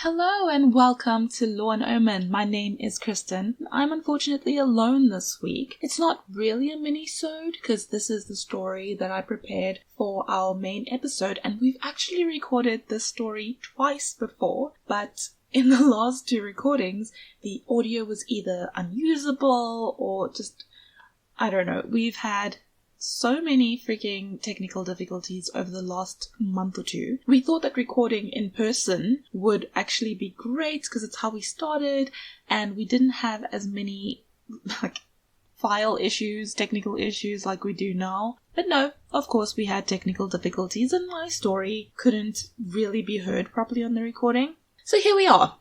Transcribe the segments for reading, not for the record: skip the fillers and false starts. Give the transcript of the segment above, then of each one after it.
Hello and welcome to Law and Omen. My name is Kristin. I'm unfortunately alone this week. It's not really a mini-sode because this is the story that I prepared for our main episode, and we've actually recorded this story twice before, but in the last two recordings, the audio was either unusable or just, I don't know. We've had so many freaking technical difficulties over the last month or two. We thought that recording in person would actually be great because it's how we started, and we didn't have as many file issues, technical issues like we do now. But no, of course we had technical difficulties and my story couldn't really be heard properly on the recording. So here we are.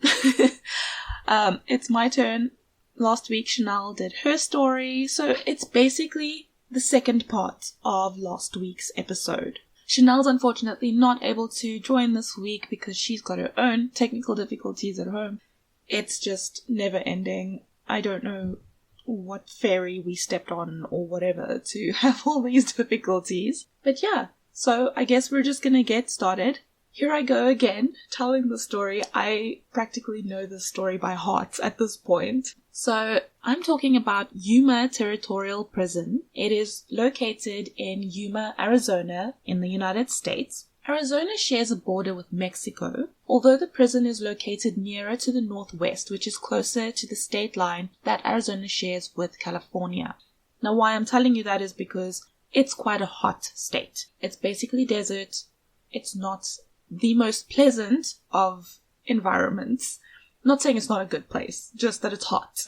It's my turn. Last week Chanel did her story, so it's basically the second part of last week's episode. Chanel's unfortunately not able to join this week because she's got her own technical difficulties at home. It's just never ending. I don't know what fairy we stepped on or whatever to have all these difficulties. But yeah, so I guess we're just gonna get started. Here I go again, telling the story. I practically know this story by heart at this point. So, I'm talking about Yuma Territorial Prison. It is located in Yuma, Arizona, in the United States. Arizona shares a border with Mexico, although the prison is located nearer to the northwest, which is closer to the state line that Arizona shares with California. Now, why I'm telling you that is because it's quite a hot state. It's basically desert. It's not the most pleasant of environments. Not saying it's not a good place, just that it's hot.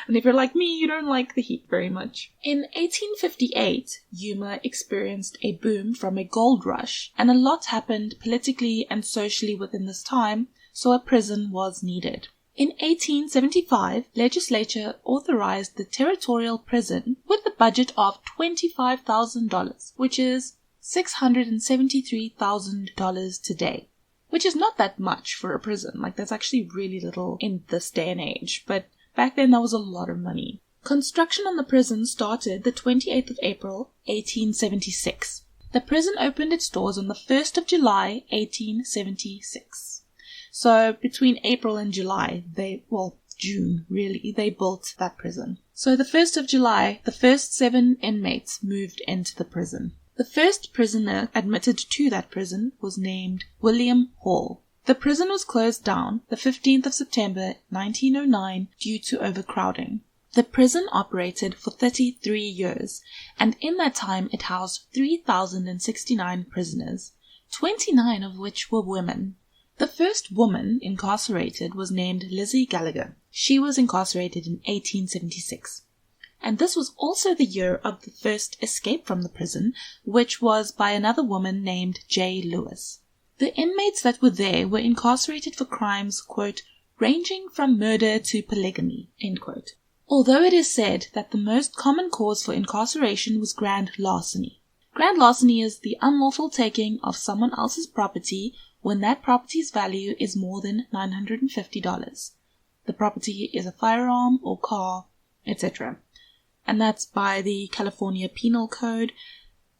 And if you're like me, you don't like the heat very much. In 1858, Yuma experienced a boom from a gold rush, and a lot happened politically and socially within this time, so a prison was needed. In 1875, legislature authorized the Territorial Prison with a budget of $25,000, which is $673,000 today. Which is not that much for a prison. That's actually really little in this day and age. But back then that was a lot of money. Construction on the prison started the 28th of April, 1876. The prison opened its doors on the 1st of July, 1876. So between April and July, June really, they built that prison. So the 1st of July, the first 7 inmates moved into the prison. The first prisoner admitted to that prison was named William Hall. The prison was closed down the 15th of September 1909 due to overcrowding. The prison operated for 33 years, and in that time it housed 3,069 prisoners, 29 of which were women. The first woman incarcerated was named Lizzie Gallagher. She was incarcerated in 1876. And this was also the year of the first escape from the prison, which was by another woman named J. Lewis. The inmates that were there were incarcerated for crimes, quote, ranging from murder to polygamy, end quote. Although it is said that the most common cause for incarceration was grand larceny. Grand larceny is the unlawful taking of someone else's property when that property's value is more than $950. The property is a firearm or car, etc. And that's by the California Penal Code,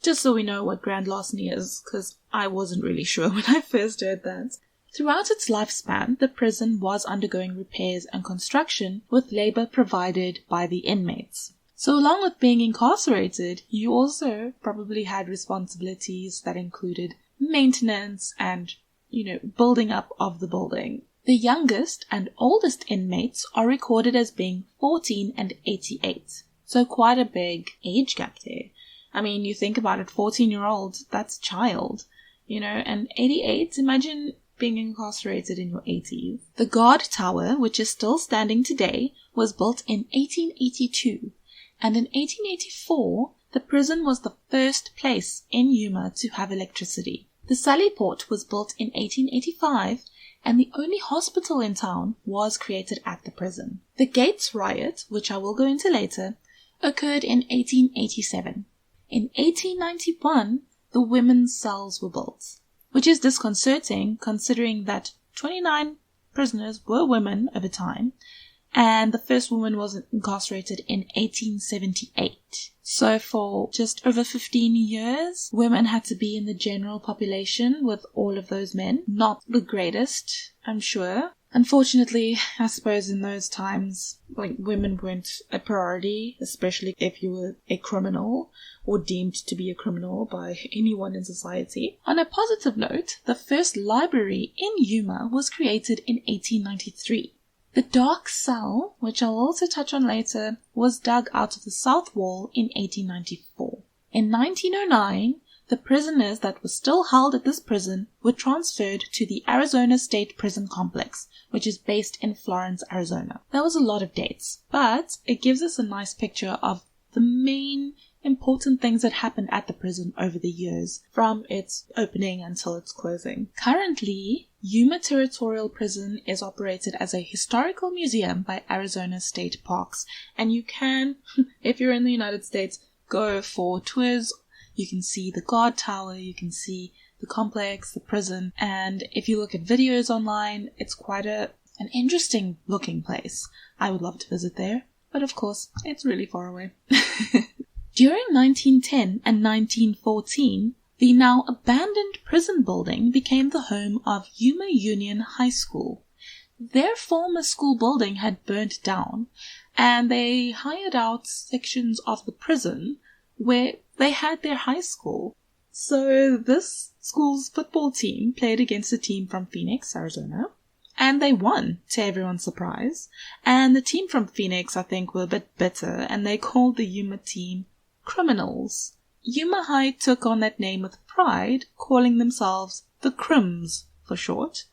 just so we know what grand larceny is, because I wasn't really sure when I first heard that. Throughout its lifespan, the prison was undergoing repairs and construction with labor provided by the inmates. So along with being incarcerated, you also probably had responsibilities that included maintenance and, building up of the building. The youngest and oldest inmates are recorded as being 14 and 88. So quite a big age gap there. I mean, you think about it, 14-year-old, that's child, and 88, imagine being incarcerated in your 80s. The guard tower, which is still standing today, was built in 1882, and in 1884, the prison was the first place in Yuma to have electricity. The Sally Port was built in 1885, and the only hospital in town was created at the prison. The Gates riot, which I will go into later, occurred in 1887. In 1891, the women's cells were built, which is disconcerting considering that 29 prisoners were women over time, and the first woman was incarcerated in 1878. So for just over 15 years, women had to be in the general population with all of those men. Not the greatest, I'm sure. Unfortunately, I suppose in those times, women weren't a priority, especially if you were a criminal or deemed to be a criminal by anyone in society. On a positive note, the first library in Yuma was created in 1893. The dark cell, which I'll also touch on later, was dug out of the south wall in 1894. In 1909, the prisoners that were still held at this prison were transferred to the Arizona State Prison Complex, which is based in Florence, Arizona. That was a lot of dates, but it gives us a nice picture of the main important things that happened at the prison over the years, from its opening until its closing. Currently, Yuma Territorial Prison is operated as a historical museum by Arizona State Parks, and you can, if you're in the United States, go for tours. You can see the guard tower, you can see the complex, the prison, and if you look at videos online, it's quite an interesting looking place. I would love to visit there, but of course, it's really far away. During 1910 and 1914, the now abandoned prison building became the home of Yuma Union High School. Their former school building had burnt down, and they hired out sections of the prison where they had their high school. So this school's football team played against a team from Phoenix, Arizona, and they won, to everyone's surprise. And the team from Phoenix, I think, were a bit bitter, and they called the Yuma team Criminals. Yuma High took on that name with pride, calling themselves the Crims for short.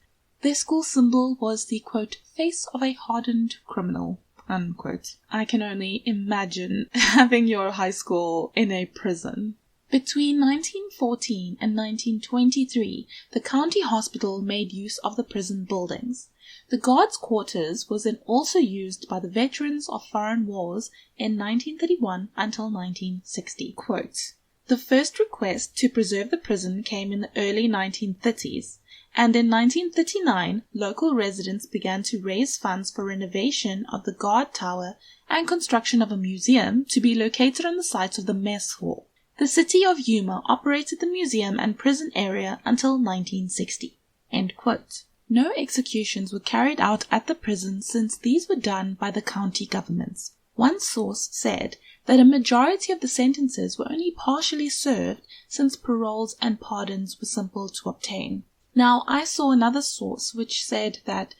Their school symbol was the, quote, face of a hardened criminal, unquote. I can only imagine having your high school in a prison. Between 1914 and 1923, the county hospital made use of the prison buildings. The guards' quarters was then also used by the veterans of foreign wars in 1931 until 1960. Quote, the first request to preserve the prison came in the early 1930s, and in 1939, local residents began to raise funds for renovation of the guard tower and construction of a museum to be located on the site of the mess hall. The city of Yuma operated the museum and prison area until 1960. End quote. No executions were carried out at the prison since these were done by the county governments. One source said that a majority of the sentences were only partially served since paroles and pardons were simple to obtain. Now, I saw another source which said that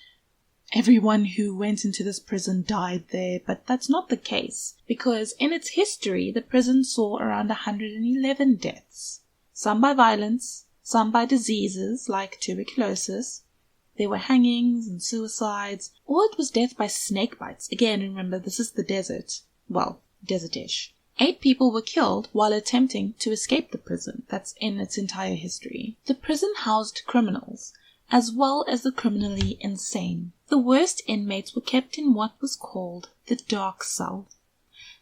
everyone who went into this prison died there, but that's not the case, because in its history, the prison saw around 111 deaths. Some by violence, some by diseases like tuberculosis. There were hangings and suicides, or it was death by snake bites. Again, remember, this is the desert. Well, desert-ish. 8 people were killed while attempting to escape the prison. That's in its entire history. The prison housed criminals, as well as the criminally insane. The worst inmates were kept in what was called the dark cell.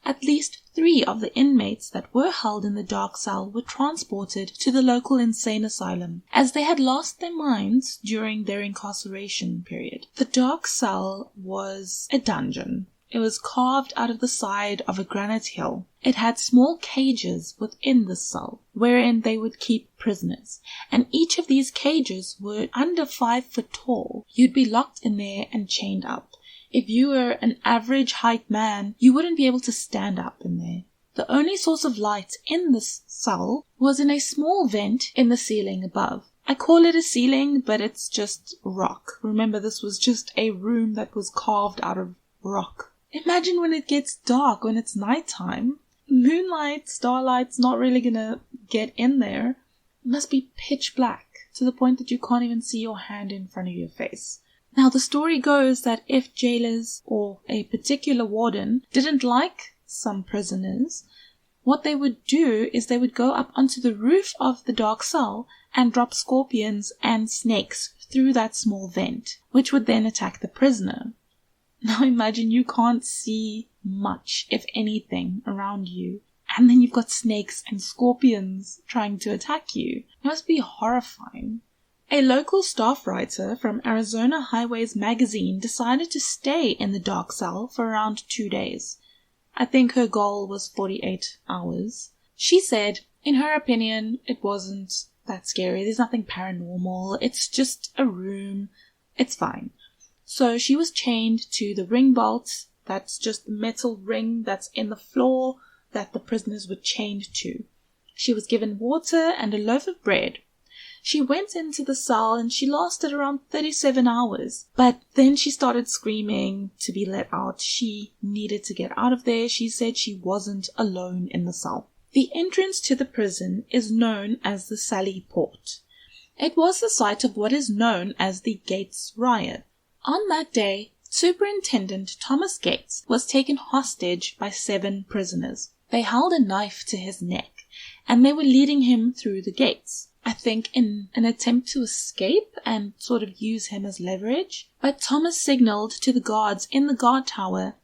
At least 3 of the inmates that were held in the dark cell were transported to the local insane asylum, as they had lost their minds during their incarceration period. The dark cell was a dungeon. It was carved out of the side of a granite hill. It had small cages within the cell, wherein they would keep prisoners, and each of these cages were under 5 foot tall. You'd be locked in there and chained up. If you were an average height man, you wouldn't be able to stand up in there. The only source of light in this cell was in a small vent in the ceiling above. I call it a ceiling, but it's just rock. Remember, this was just a room that was carved out of rock. Imagine when it gets dark, when it's nighttime. Moonlight, starlight's not really gonna get in there. It must be pitch black, to the point that you can't even see your hand in front of your face. Now, the story goes that if jailers or a particular warden didn't like some prisoners, what they would do is they would go up onto the roof of the dark cell and drop scorpions and snakes through that small vent, which would then attack the prisoner. Now imagine you can't see much, if anything, around you, and then you've got snakes and scorpions trying to attack you. It must be horrifying. A local staff writer from Arizona Highways magazine decided to stay in the dark cell for around 2 days. I think her goal was 48 hours. She said, in her opinion, it wasn't that scary. There's nothing paranormal. It's just a room. It's fine. So she was chained to the ring bolt. That's just the metal ring that's in the floor that the prisoners were chained to. She was given water and a loaf of bread. She went into the cell and she lasted around 37 hours. But then she started screaming to be let out. She needed to get out of there. She said she wasn't alone in the cell. The entrance to the prison is known as the Sally Port. It was the site of what is known as the Gates Riot. On that day, Superintendent Thomas Gates was taken hostage by 7 prisoners. They held a knife to his neck, and they were leading him through the gates, I think in an attempt to escape and sort of use him as leverage. But Thomas signaled to the guards in the guard tower,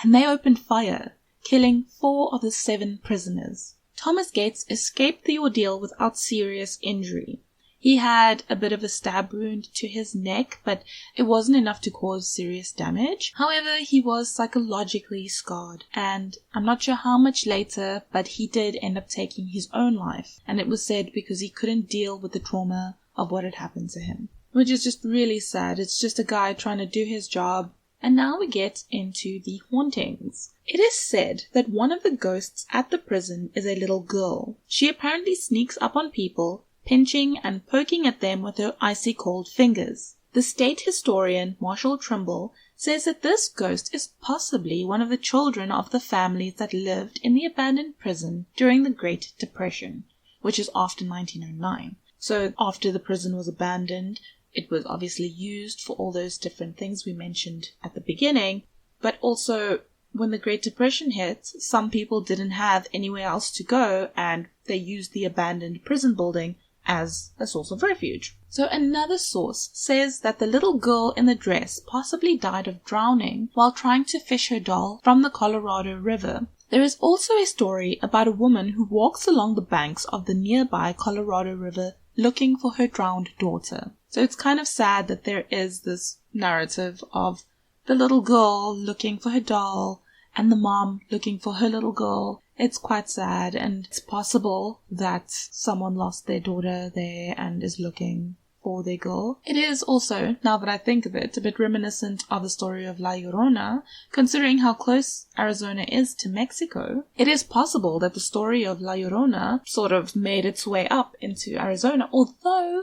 and they opened fire, killing 4 of the 7 prisoners. Thomas Gates escaped the ordeal without serious injury. He had a bit of a stab wound to his neck, but it wasn't enough to cause serious damage. However, he was psychologically scarred, and I'm not sure how much later, but he did end up taking his own life, and it was said because he couldn't deal with the trauma of what had happened to him, which is just really sad. It's just a guy trying to do his job. And now we get into the hauntings. It is said that one of the ghosts at the prison is a little girl. She apparently sneaks up on people, pinching and poking at them with her icy cold fingers. The state historian, Marshall Trimble, says that this ghost is possibly one of the children of the families that lived in the abandoned prison during the Great Depression, which is after 1909. So after the prison was abandoned, it was obviously used for all those different things we mentioned at the beginning, but also when the Great Depression hit, some people didn't have anywhere else to go, and they used the abandoned prison building as a source of refuge. So another source says that the little girl in the dress possibly died of drowning while trying to fish her doll from the Colorado River. There is also a story about a woman who walks along the banks of the nearby Colorado River looking for her drowned daughter. So it's kind of sad that there is this narrative of the little girl looking for her doll and the mom looking for her little girl. It's quite sad, and it's possible that someone lost their daughter there and is looking for their girl. It is also, now that I think of it, a bit reminiscent of the story of La Llorona, considering how close Arizona is to Mexico. It is possible that the story of La Llorona sort of made its way up into Arizona, although,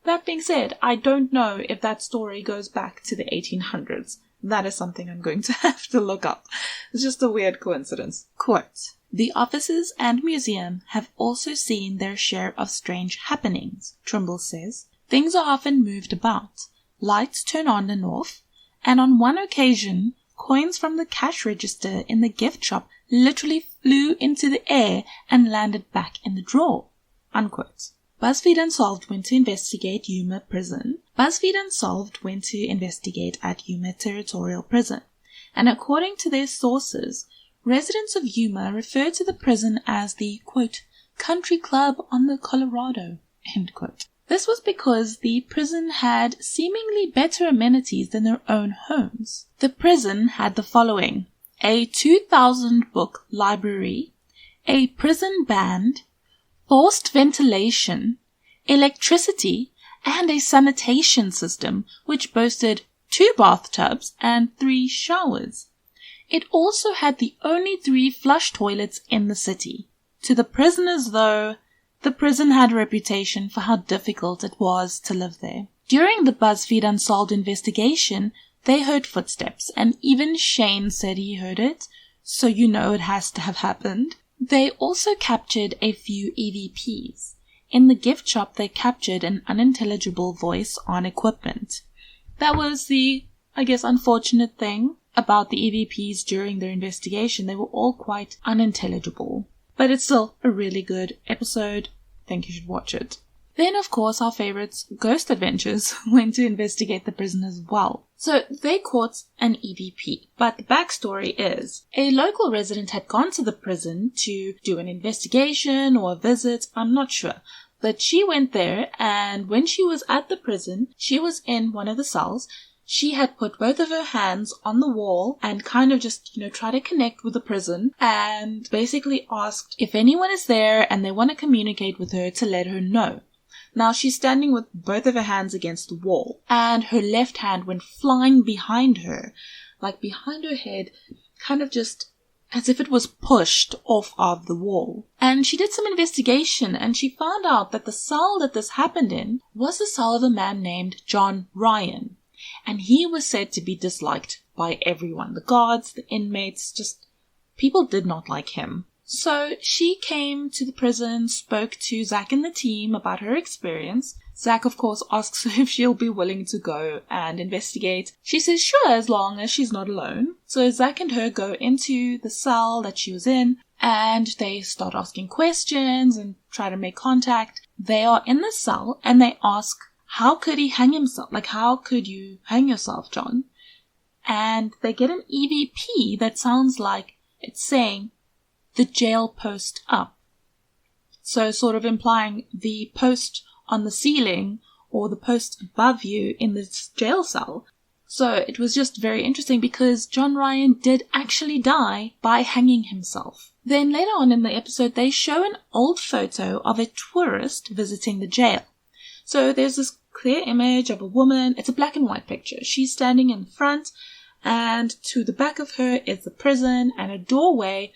that being said, I don't know if that story goes back to the 1800s. That is something I'm going to have to look up. It's just a weird coincidence. Quote, "The offices and museum have also seen their share of strange happenings," Trimble says. "Things are often moved about. Lights turn on and off, and on one occasion, coins from the cash register in the gift shop literally flew into the air and landed back in the drawer." Unquote. BuzzFeed Unsolved went to investigate Yuma Prison. BuzzFeed Unsolved went to investigate at Yuma Territorial Prison, and according to their sources, residents of Yuma refer to the prison as the, quote, country club on the Colorado, end quote. This was because the prison had seemingly better amenities than their own homes. The prison had the following: a 2,000 book library, a prison band, forced ventilation, electricity, and a sanitation system which boasted 2 bathtubs and 3 showers. It also had the only 3 flush toilets in the city. To the prisoners, though, the prison had a reputation for how difficult it was to live there. During the BuzzFeed Unsolved investigation, they heard footsteps, and even Shane said he heard it, so you know it has to have happened. They also captured a few EVPs. In the gift shop, they captured an unintelligible voice on equipment. That was the, I guess, unfortunate thing about the EVPs during their investigation. They were all quite unintelligible. But it's still a really good episode. I think you should watch it. Then, of course, our favorites, Ghost Adventures, went to investigate the prison as well. So they caught an EVP, but the backstory is a local resident had gone to the prison to do an investigation or a visit, I'm not sure, But she went there, and when she was at the prison, she was in one of the cells. She had put both of her hands on the wall and kind of just, try to connect with the prison and basically asked if anyone is there and they want to communicate with her to let her know. Now she's standing with both of her hands against the wall and her left hand went flying behind her, like behind her head, kind of just as if it was pushed off of the wall. And she did some investigation and she found out that the cell that this happened in was the cell of a man named John Ryan. And he was said to be disliked by everyone. The guards, the inmates, just people did not like him. So she came to the prison, spoke to Zach and the team about her experience. Zach, of course, asks her if she'll be willing to go and investigate. She says sure, as long as she's not alone. So Zach and her go into the cell that she was in and they start asking questions and try to make contact. They are in the cell and they ask, how could he hang himself? Like, how could you hang yourself, John? And they get an EVP that sounds like it's saying the jail post up. So sort of implying the post on the ceiling or the post above you in this jail cell. So it was just very interesting because John Ryan did actually die by hanging himself. Then later on in the episode, they show an old photo of a tourist visiting the jail. So there's this clear image of a woman. It's a black and white picture. She's standing in front and to the back of her is the prison and a doorway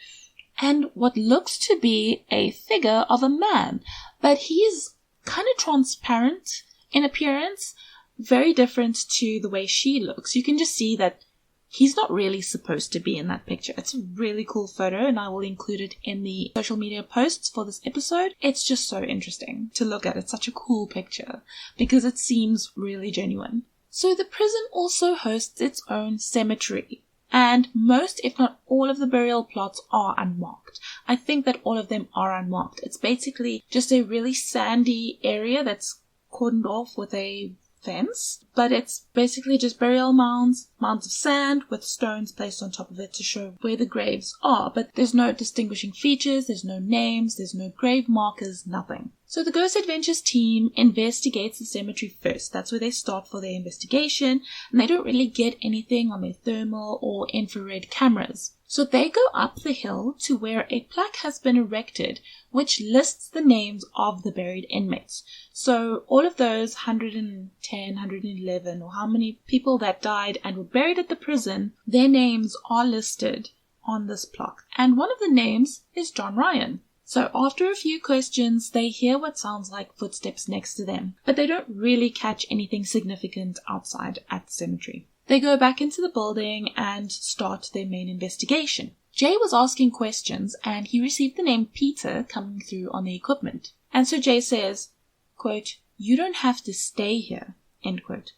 and what looks to be a figure of a man. But he's kind of transparent in appearance, very different to the way she looks. You can just see that he's not really supposed to be in that picture. It's a really cool photo and I will include it in the social media posts for this episode. It's just so interesting to look at. It's such a cool picture because it seems really genuine. So the prison also hosts its own cemetery and most, if not all, of the burial plots are unmarked. I think that all of them are unmarked. It's basically just a really sandy area that's cordoned off with a fence, but it's basically just burial mounds of sand with stones placed on top of it to show where the graves are, but there's no distinguishing features, there's no names, there's no grave markers, nothing. So the Ghost Adventures team investigates the cemetery first. That's where they start for their investigation, and they don't really get anything on their thermal or infrared cameras. So they go up the hill to where a plaque has been erected which lists the names of the buried inmates. So all of those 110, 111 or how many people that died and were buried at the prison, their names are listed on this plaque. And one of the names is John Ryan. So after a few questions, they hear what sounds like footsteps next to them, but they don't really catch anything significant outside at the cemetery. They go back into the building and start their main investigation. Jay was asking questions and he received the name Peter coming through on the equipment. And so Jay says, quote, "You don't have to stay here," end quote.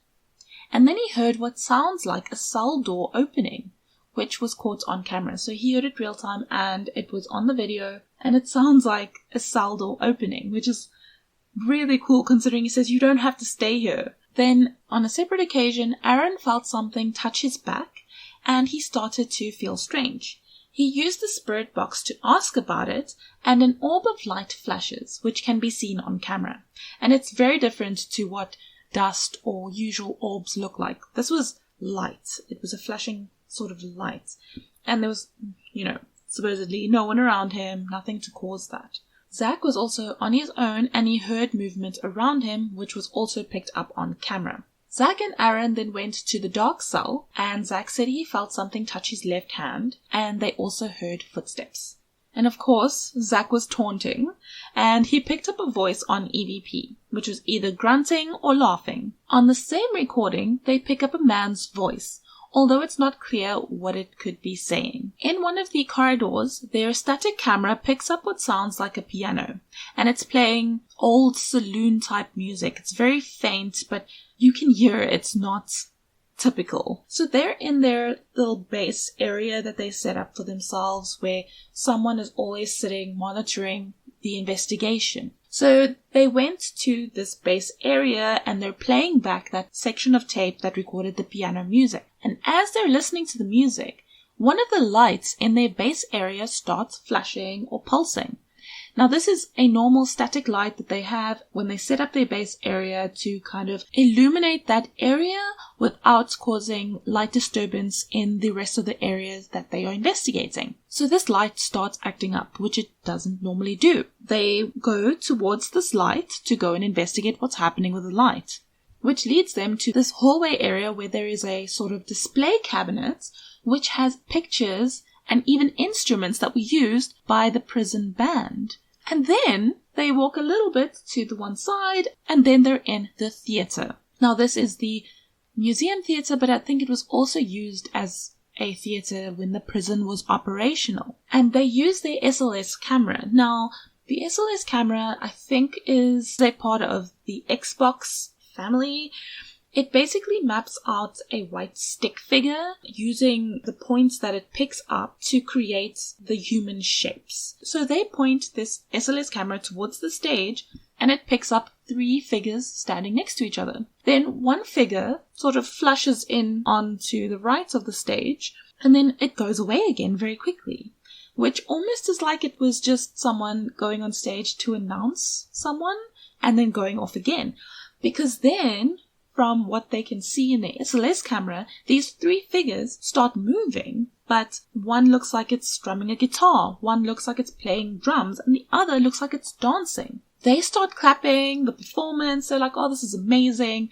And then he heard what sounds like a cell door opening, which was caught on camera. So he heard it real time and it was on the video and it sounds like a cell door opening, which is really cool considering he says you don't have to stay here. Then, on a separate occasion, Aaron felt something touch his back and he started to feel strange. He used the spirit box to ask about it and an orb of light flashes, which can be seen on camera. And it's very different to what dust or usual orbs look like. This was light. It was a flashing sort of light. And there was, supposedly no one around him, nothing to cause that. Zach was also on his own and he heard movement around him, which was also picked up on camera. Zach and Aaron then went to the dark cell and Zach said he felt something touch his left hand and they also heard footsteps. And of course, Zach was taunting and he picked up a voice on EVP, which was either grunting or laughing. On the same recording, they pick up a man's voice, although it's not clear what it could be saying. In one of the corridors, their static camera picks up what sounds like a piano, and it's playing old saloon-type music. It's very faint, but you can hear it's not typical. So they're in their little base area that they set up for themselves, where someone is always sitting monitoring the investigation. So they went to this base area and they're playing back that section of tape that recorded the piano music. And as they're listening to the music, one of the lights in their base area starts flashing or pulsing. Now this is a normal static light that they have when they set up their base area to kind of illuminate that area without causing light disturbance in the rest of the areas that they are investigating. So this light starts acting up, which it doesn't normally do. They go towards this light to go and investigate what's happening with the light, which leads them to this hallway area where there is a sort of display cabinet which has pictures and even instruments that were used by the prison band. And then they walk a little bit to the one side, and then they're in the theater. Now this is the museum theater, but I think it was also used as a theater when the prison was operational. And they use their SLS camera. Now, the SLS camera, I think, is a part of the Xbox family. It basically maps out a white stick figure using the points that it picks up to create the human shapes. So they point this SLS camera towards the stage and it picks up 3 figures standing next to each other. Then one figure sort of flushes in onto the right of the stage and then it goes away again very quickly, which almost is like it was just someone going on stage to announce someone and then going off again. Because then, from what they can see in the SLS camera, these 3 figures start moving, but one looks like it's strumming a guitar, one looks like it's playing drums, and the other looks like it's dancing. They start clapping the performance, they're like, oh, this is amazing.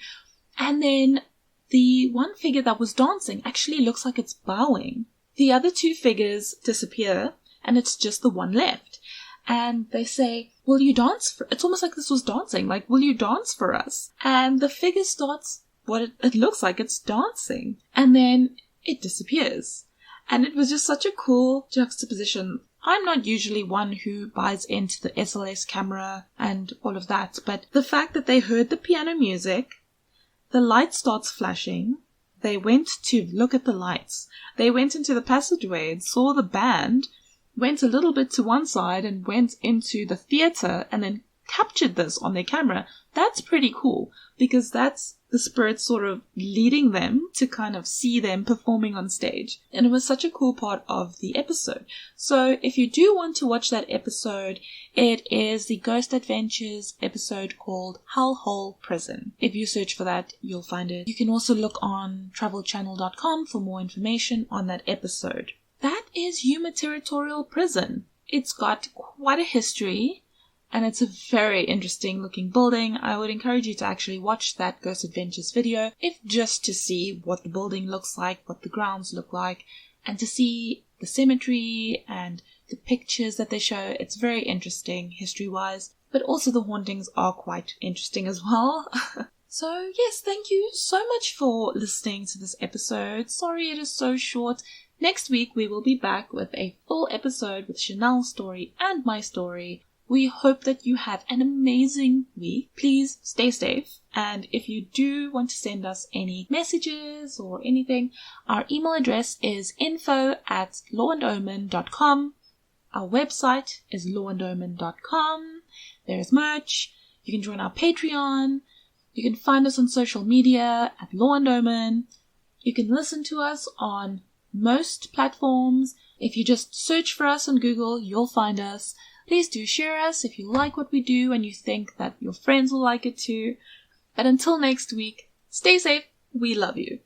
And then the one figure that was dancing actually looks like it's bowing. The other 2 figures disappear, and it's just the one left. And they say, will you dance it's almost like this was dancing, like, will you dance for us? And the figure starts, it looks like it's dancing. And then it disappears. And it was just such a cool juxtaposition. I'm not usually one who buys into the SLS camera and all of that, but the fact that they heard the piano music, the light starts flashing, they went to look at the lights, they went into the passageway and saw the band, went a little bit to one side and went into the theater and then captured this on their camera. That's pretty cool because that's the spirit sort of leading them to kind of see them performing on stage. And it was such a cool part of the episode. So if you do want to watch that episode, it is the Ghost Adventures episode called Hellhole Prison. If you search for that, you'll find it. You can also look on travelchannel.com for more information on that episode. That is Yuma Territorial Prison. It's got quite a history and it's a very interesting looking building. I would encourage you to actually watch that Ghost Adventures video, if just to see what the building looks like, what the grounds look like, and to see the cemetery and the pictures that they show. It's very interesting history-wise, but also the hauntings are quite interesting as well. So yes, thank you so much for listening to this episode. Sorry it is so short. Next week we will be back with a full episode with Chanel's story and my story. We hope that you have an amazing week. Please stay safe. And if you do want to send us any messages or anything, our email address is info@lawandomen.com. Our website is lawandomen.com. There is merch. You can join our Patreon. You can find us on social media at Law and Omen. You can listen to us on most platforms. If you just search for us on Google, you'll find us. Please do share us if you like what we do and you think that your friends will like it too. But until next week, stay safe. We love you.